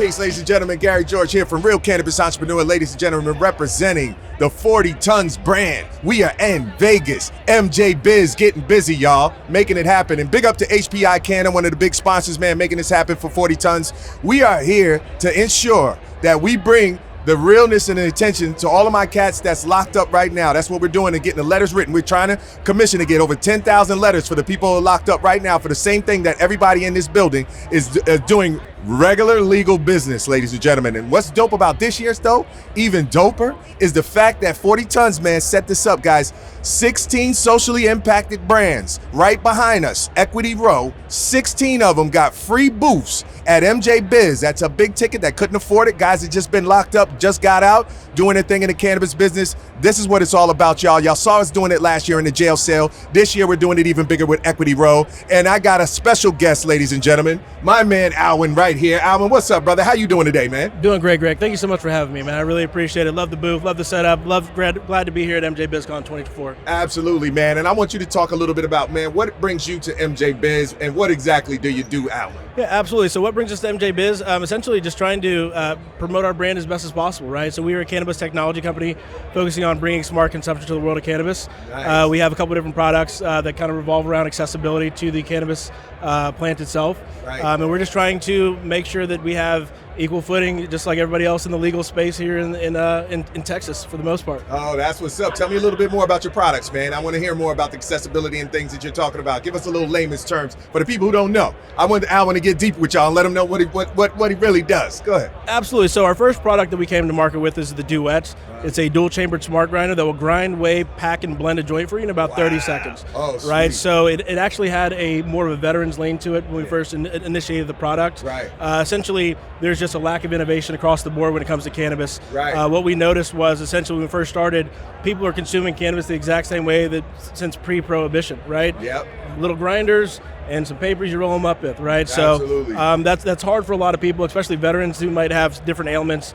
Peace, ladies and gentlemen. Gary George here from Real Cannabis Entrepreneur, ladies and gentlemen, representing the 40 Tons brand. We are in Vegas. MjBiz getting busy, y'all, making it happen. And big up to HPI Canna, one of the big sponsors, man, making this happen for 40 Tons. We are here to ensure that we bring the realness and the attention to all of my cats that's locked up right now. That's what we're doing and getting the letters written. We're trying to commission to get over 10,000 letters for the people who are locked up right now for the same thing that everybody in this building is doing regular legal business, ladies and gentlemen. And what's dope about this year's though, even doper, is the fact that 40 Tons, man, set this up, guys. 16 socially impacted brands right behind us, Equity Row. 16 of them got free booths at MjBiz. That's a big ticket that couldn't afford it. Guys that just been locked up, just got out, doing their thing in the cannabis business. This is what it's all about, y'all. Y'all saw us doing it last year in the jail cell. This year we're doing it even bigger with Equity Row. And I got a special guest, ladies and gentlemen, my man Alwin right here. Alwin, what's up, brother? How you doing today, man? Doing great, Greg. Thank you so much for having me, man. I really appreciate it. Love the booth, love the setup, glad to be here at MjBizCon 2024. Absolutely, man. And I want you to talk a little bit about, man, what brings you to MjBiz and what exactly do you do, Alwin? Yeah, absolutely. So what brings us to MjBiz? Essentially just trying to promote our brand as best as possible, right? So we are a cannabis technology company focusing on bringing smart consumption to the world of cannabis. Nice. We have a couple of different products that kind of revolve around accessibility to the cannabis plant itself. Right. And we're just trying to make sure that we have equal footing, just like everybody else in the legal space here in Texas, for the most part. Oh, that's what's up. Tell me a little bit more about your products, man. I want to hear more about the accessibility and things that you're talking about. Give us a little layman's terms for the people who don't know. I want to get deep with y'all and let them know what he really does. Go ahead. Absolutely. So our first product that we came to market with is the Duet. It's a dual-chambered smart grinder that will grind, weigh, pack, and blend a joint for you in about 30 seconds. Oh, sweet. Right. So it actually had a more of a veteran's lean to it when we first initiated the product. Right. Essentially, there's just a lack of innovation across the board when it comes to cannabis. Right. What we noticed was essentially when we first started, people are consuming cannabis the exact same way that since pre-prohibition, right? Yep. Little grinders and some papers you roll them up with, right? Absolutely. So that's hard for a lot of people, especially veterans who might have different ailments.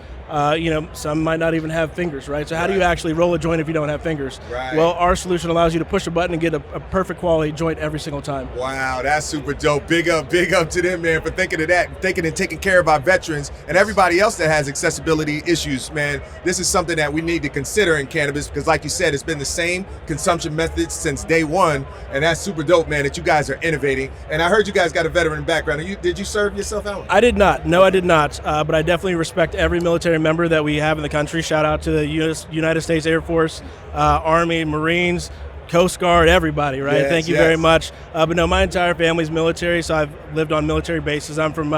Some might not even have fingers, right? So how do you actually roll a joint if you don't have fingers? Right. Well, our solution allows you to push a button and get a perfect quality joint every single time. Wow, that's super dope. Big up to them, man, for thinking of that, thinking and taking care of our veterans and everybody else that has accessibility issues, man. This is something that we need to consider in cannabis because, like you said, it's been the same consumption methods since day one, and that's super dope, man, that you guys are innovating. And I heard you guys got a veteran background. Did you serve yourself, Alwin? I did not. No, I did not. But I definitely respect every military member that we have in the country. Shout out to the United States Air Force, Army, Marines, Coast Guard, everybody, right? Yes, Thank you very much. But no, my entire family's military, so I've lived on military bases. I'm from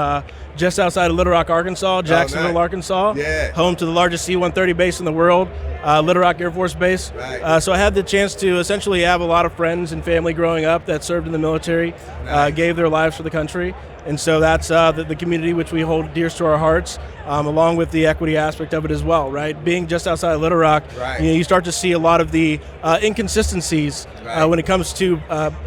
just outside of Little Rock, Arkansas, Jacksonville, nice. Arkansas, home to the largest C-130 base in the world, Little Rock Air Force Base. Right. So I had the chance to essentially have a lot of friends and family growing up that served in the military, gave their lives for the country. And so that's the community which we hold dear to our hearts, along with the equity aspect of it as well, right? Being just outside of Little Rock, right. You start to see a lot of the inconsistencies when it comes to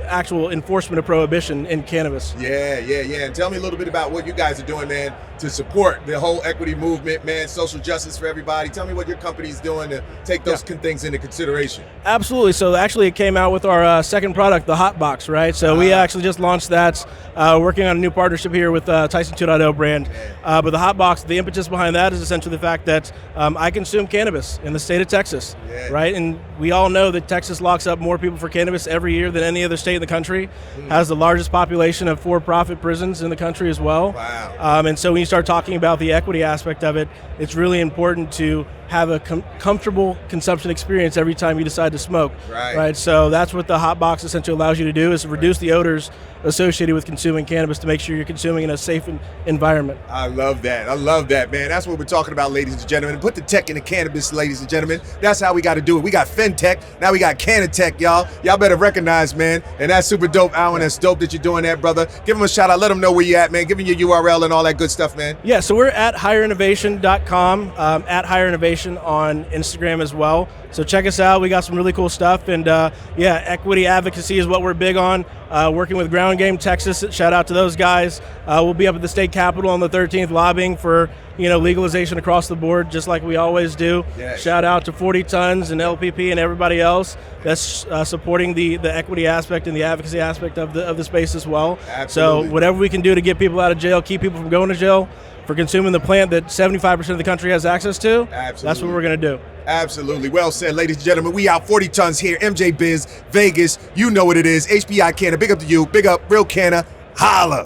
actual enforcement of prohibition in cannabis. Yeah. And tell me a little bit about what you guys are doing, man, to support the whole equity movement, man, social justice for everybody. Tell me what your company's doing to take those things into consideration. Absolutely. So actually it came out with our second product, the Hotbox, right? So we actually just launched that, working on a new partnership here with Tyson 2.0 brand. But the Hotbox, the impetus behind that is essentially the fact that I consume cannabis in the state of Texas, right? And we all know that Texas locks up more people for cannabis every year than any other state in the country, has the largest population of for-profit prisons in the country as well. Wow. And so when you start talking about the equity aspect of it, it's really important to have a comfortable consumption experience every time you decide to smoke. Right. So that's what the Hotbox essentially allows you to do, is to reduce the odors associated with consuming cannabis to make sure you're consuming in a safe environment. I love that, man. That's what we're talking about, ladies and gentlemen. Put the tech in the cannabis, ladies and gentlemen. That's how we got to do it. We got FinTech, now we got Canna Tech, y'all. Y'all better recognize, man. And that's super dope, Alwin. That's dope that you're doing that, brother. Give them a shout out. Let them know where you at, man. Give them your URL and all that good stuff, man. Yeah, so we're at higherinnovation.com, at Higher Innovation on Instagram as well. So check us out. We got some really cool stuff. And equity advocacy is what we're big on. Working with Ground Game Texas. Shout out to those guys. We'll be up at the state capitol on the 13th lobbying for legalization across the board, just like we always do. Yes. Shout out to 40 Tons and LPP and everybody else that's supporting the equity aspect and the advocacy aspect of the space as well. Absolutely. So whatever we can do to get people out of jail, keep people from going to jail, for consuming the plant that 75% of the country has access to, that's what we're going to do. Absolutely. Well said, ladies and gentlemen. We out 40 Tons here, MjBiz, Vegas. You know what it is. HBI Canna. Big up to you. Big up, real Canna. Holla.